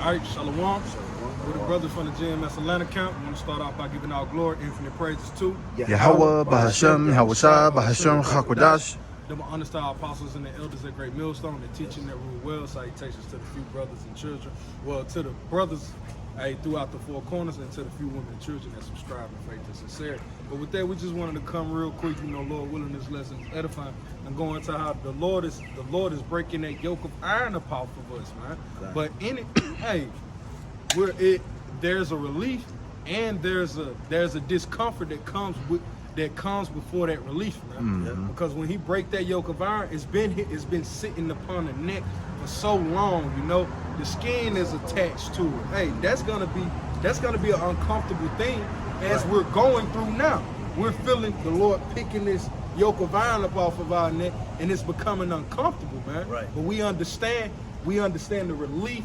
All right, Shalom. We're the brothers from the GMS Atlanta camp. We want to start off by giving our glory, infinite praises to Yahweh, Bahashem, Yahweh, Bahashem, Chakwadash. Then we understand our apostles and the elders at Great Millstone, the teaching that rule well. Salutations to the few brothers and children. Well, to the brothers throughout the four corners, and to the few women and children that subscribe in faith and sincerity. But with that, we just wanted to come real quick, Lord willing, this lesson is edifying, and go into how the Lord is breaking that yoke of iron up off of us, man. Right. But in it, there's a relief and there's a discomfort that comes before that relief, man. Mm-hmm. Because when he break that yoke of iron, it's been sitting upon the neck for so long, the skin is attached to it. Hey, that's gonna be an uncomfortable thing as we're going through now. We're feeling the Lord picking this yoke of iron up off of our neck, and it's becoming uncomfortable, man. Right. But we understand the relief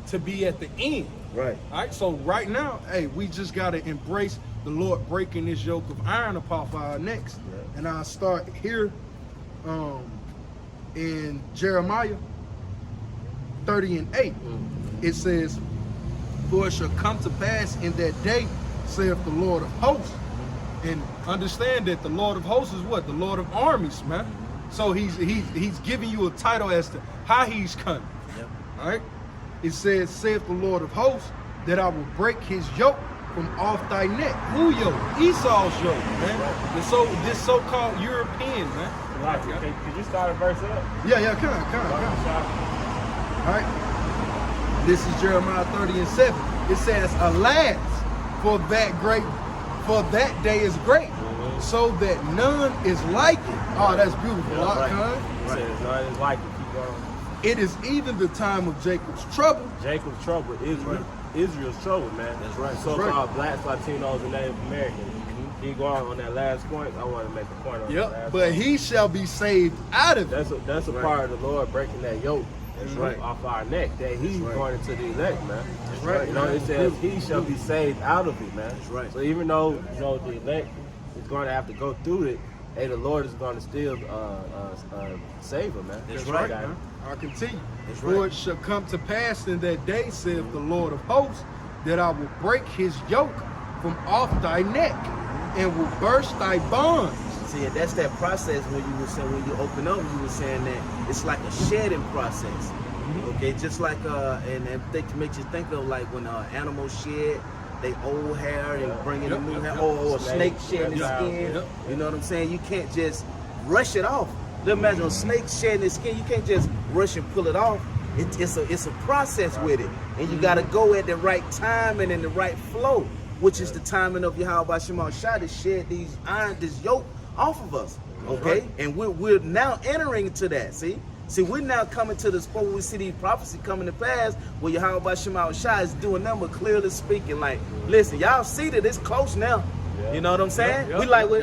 to be at the end. Right. All right. So right now, we just gotta embrace the Lord breaking this yoke of iron up off our necks. Yeah. And I'll start here in Jeremiah 30:8. Mm-hmm. It says, "For it shall come to pass in that day, saith the Lord of hosts." And understand that the Lord of hosts is what? The Lord of armies, man. Mm-hmm. So he's giving you a title as to how he's coming. Yep. All right. It says, "Saith the Lord of hosts, that I will break his yoke from off thy neck." Who yoke? Esau's yoke, man. Right. This so-called European, man. Like, could you start a verse up? Yeah, come on. All right. This is Jeremiah 30:7. It says, "Alas, for that day is great, so that none is like it." Oh, that's beautiful. Yeah, right. It says none is like it. Keep going. "It is even the time of Jacob's trouble." Jacob's trouble, Israel. Israel's trouble, man. That's right. So-called blacks, Latinos, and Native Americans. Keep going on that last point. I want to make a point on that last but point. He shall be saved out of it. That's a part of the Lord breaking that yoke. That's right. Off our neck, that he's going into the elect, man. That's right. It says he shall be saved out of it, man. That's right. So even though the elect is going to have to go through it, the Lord is going to still save him, man. That's right, man. I'll continue. "For it shall come to pass in that day, saith the Lord of hosts, that I will break his yoke from off thy neck, and will burst thy bonds." See, that's that process when you were saying, when you open up, you were saying that it's like a shedding process. Mm-hmm. Okay, just like and makes you think of like when animals shed they old hair and bring in the new hair, or a snake shedding its skin. Yep. You know what I'm saying? You can't just rush it off. Imagine a snake shedding its skin. You can't just rush and pull it off. It's a process with it, and you got to go at the right time and in the right flow, which is the timing of Yahweh Shema Shah to shed this yoke off of us. Okay, and we're now entering into that. See, we're now coming to this point where we see these prophecies coming to pass, where Yahweh Shema Shah is doing them, but clearly speaking, like, listen, y'all see that it's close now. Yeah. You know what I'm saying? We like when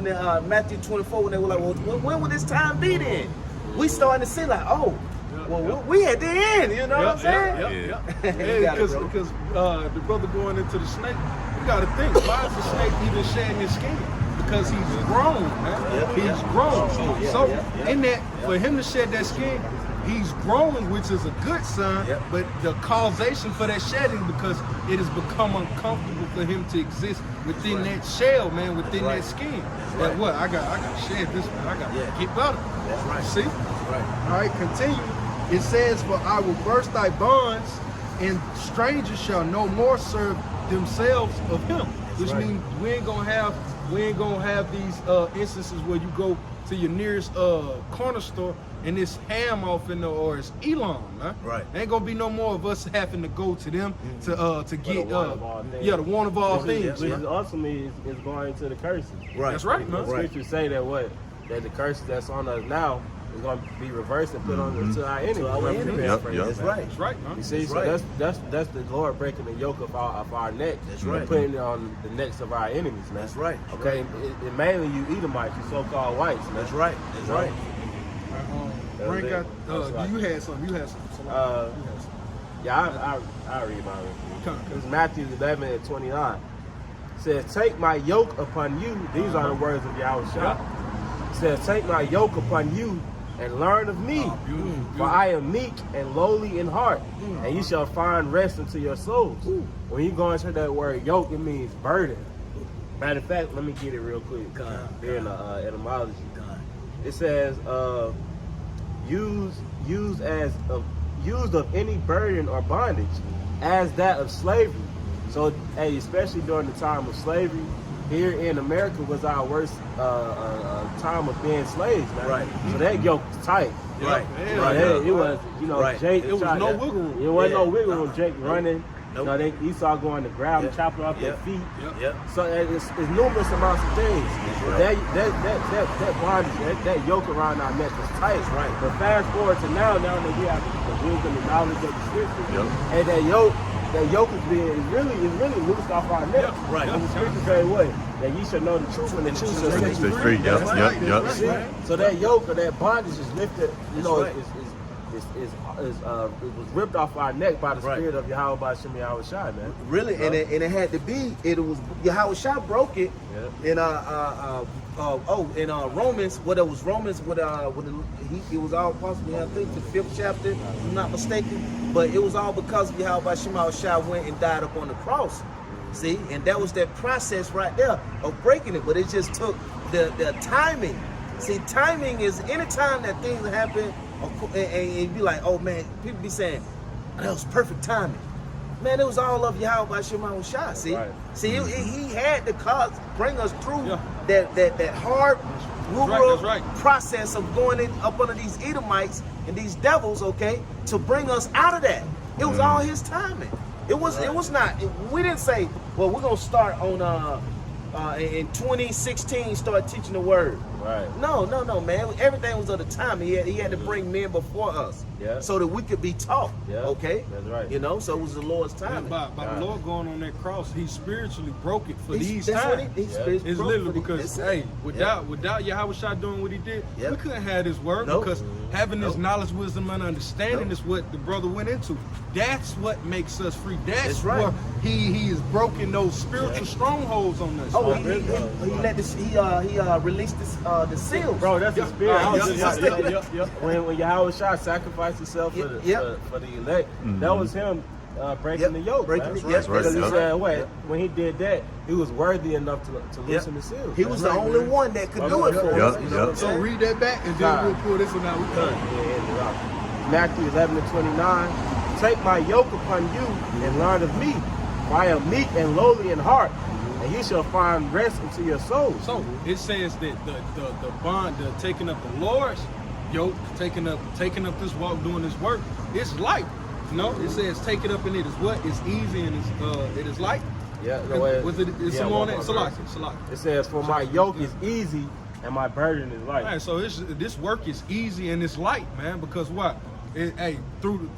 the Matthew 24, when they were like, well, when will this time be then? We starting to see like, we at the end. You know what I'm saying? Because the brother going into the snake, you got to think, why is the snake even shedding his skin? Because he's grown, man. He's grown. So in that, for him to shed that skin, he's growing, which is a good sign. But the causation for that shedding, because it has become uncomfortable for him to exist within that shell, man, within that skin. That what I got to shed this, man. I got to get better. That's right. See? That's right. All right, continue. It says, "For I will burst thy bonds, and strangers shall no more serve themselves of him." Which means we ain't gonna have these instances where you go to your nearest corner store and it's ham off or it's Elon, man. Right. Ain't gonna be no more of us having to go to them to get the one of all things. Which ultimately is going to the curses. Right. That's right, man. The scriptures say that the curses that's on us now is going to be reversed and put on to our enemies. That's right. That's right, man. You see, that's the Lord breaking the yoke of our neck. That's right. And putting it on the necks of our enemies, man. That's right. Okay, and mainly you Edomites, you so-called whites, man. That's right. That's right. Frank got, you had something. Yeah, I read my review. It's Matthew 11:29. It says, "Take my yoke upon you." These are the words of Yahweh Shah. It says, "Take my yoke upon you and learn of me. For I am meek and lowly in heart, and you shall find rest unto your souls. When you go into that word yoke, it means burden. Matter of fact, let me get it real quick. Here in the etymology. It says, used of any burden or bondage, as that of slavery. So, hey, especially during the time of slavery, here in America was our worst time of being slaves, man. Right. So that yoke was tight. Right. It was, you know, Right. Jake. It was no wiggle room. It wasn't no wiggle room. Jake running. You know, Esau going to grab him, chop him off their feet. Yep. So it's numerous amounts of things. That bondage, that yoke around our neck was tight. That's right. But fast forward to now that we have the wisdom and knowledge of the scripture, and that yoke is really loosed off our neck. Right. And the scripture say what? That ye shall know the truth, and the truth shall set you free. Yep. So that yoke or that bondage is lifted. You know, it was ripped off our neck by the spirit of Yahweh B'Shem Yahweh Shai, man. Really, and it had to be. It was Yahweh Shai broke it in Romans. What it was Romans? It was all possibly, I think, the 5th chapter, if I'm not mistaken. But it was all because of Yahweh B'Shem Yahweh Shai went and died up on the cross. See, and that was that process right there of breaking it. But it just took the timing. See, timing is any time that things happen. And be like, oh man, people be saying, that was perfect timing. Man, it was all of Yahweh B'Shem Yahweh Shai. See, he had to bring us through that hard, process of going up under these Edomites and these devils, okay, to bring us out of that. It was all his timing. It was not. We didn't say, well, we're gonna start on in 2016 start teaching the word. Right. No, man. Everything was of the time. He had to bring men before us, so that we could be taught. Okay, that's right. You know, so it was the Lord's time. By the Lord going on that cross, He spiritually broke it for these that's times. what It's literally because, hey, without Yahweh Shai doing what He did, we couldn't have this word because having this knowledge, wisdom, and understanding is what the brother went into. That's what makes us free. That's where He is broken those spiritual strongholds on us. Oh, he released the seals. Bro, that's the spirit. When Yahweh Shai sacrificed himself for the elect, that was him breaking the yoke. Because he said, when he did that, he was worthy enough to loosen the seals. He was the only one that could do it for us. So read that back and then we'll pull this one out. Matthew 11:29. Take my yoke upon you and learn of me, for I am meek and lowly in heart, and you shall find rest unto your souls. So it says that the bond, the taking up the Lord's yoke, taking up this walk, doing this work, it's light. You know, it says take it up and it is what? It's easy and it is light. Yeah, was it? It's on that. It's a lot. It says, "For my yoke is easy and my burden is light." All right, so this work is easy and it's light, man. Because what? Through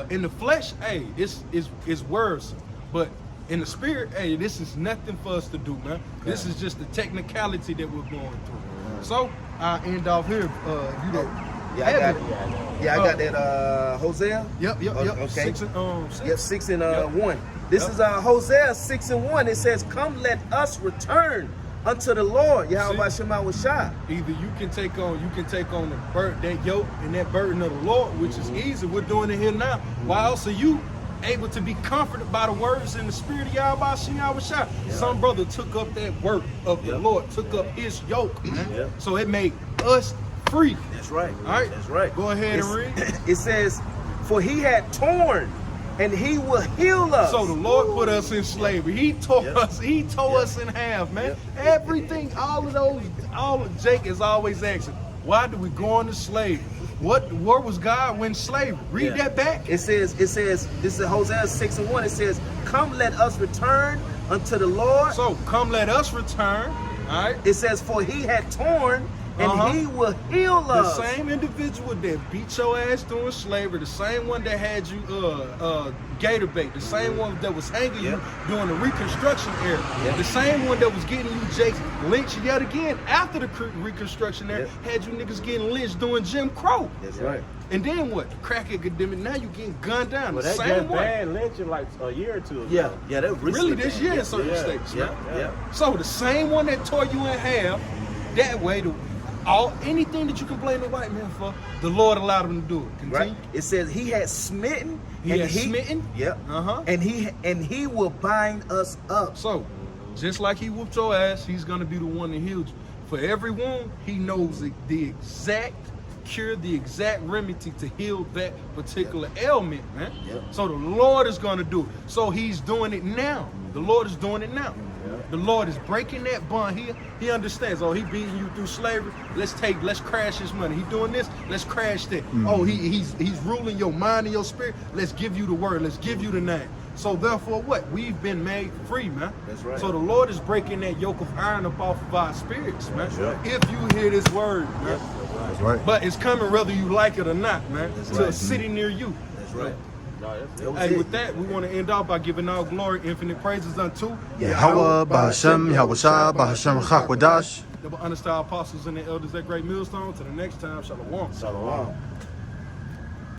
in the flesh, it's worse, but in the spirit, this is nothing for us to do, man. This is just the technicality that we're going through. So I end off here. You know. I got that. Hosea. Yep. Okay. 6 and 6 and 1. This is Hosea 6 and 1. It says, "Come, let us return unto the Lord, Yahweh B'Shem Yahweh Shai." Either you can take on that yoke and that burden of the Lord, which is easy. We're doing it here now. Why else are you able to be comforted by the words and the spirit of Yahweh B'Shem Yahweh Shai? Some brother took up that work of the Lord, took up his yoke, man. So it made us free. That's right. All right. That's right. Go ahead and read. It says, "For he had torn, and he will heal us." So the Lord put us in slavery. He tore us. He tore us in half, man. Everything, all of Jake is always asking, why do we go into slavery? Where was God when slavery? Read that back. It says, this is Hosea 6 and 1. It says, "Come, let us return unto the Lord." So come, let us return. All right. It says, "For he had torn, and he will heal us." The same individual that beat your ass during slavery, the same one that had you gator bait, the same one that was hanging you during the Reconstruction era, the same one that was getting you Jake lynched yet again after the Reconstruction era, had you niggas getting lynched during Jim Crow. That's right. And then what? The crack epidemic. Now you getting gunned down. Well, the that same got one. banned lynching like a year or two ago. Yeah, that was Really this year in certain states. Yeah. So the same one that tore you in half, that way Anything that you complain the white man for, the Lord allowed him to do it. Continue. Right? It says he had smitten. Smitten. Yep. And he will bind us up. So, just like he whooped your ass, he's gonna be the one that healed you. For every wound, he knows the exact cure, the exact remedy to heal that particular ailment, man. Yep. So the Lord is gonna do it. So he's doing it now. The Lord is doing it now. The Lord is breaking that bond. He understands. Oh, he beating you through slavery. Let's crash his money. He doing this. Let's crash that. Oh, he's ruling your mind and your spirit. Let's give you the word. Let's give you the name. So therefore, what? We've been made free, man. That's right. So the Lord is breaking that yoke of iron up off of our spirits, man. That's right. If you hear this word, man. That's right. But it's coming whether you like it or not, man. That's to a right. city near you. That's right. Hey, with that, we want to end off by giving all glory, infinite praises unto Yahweh, Bahashem, Yahweh, Bahashem, Chakwadash. the understar apostles and the elders at Great Millstone. To the next time, shalom. Shalom.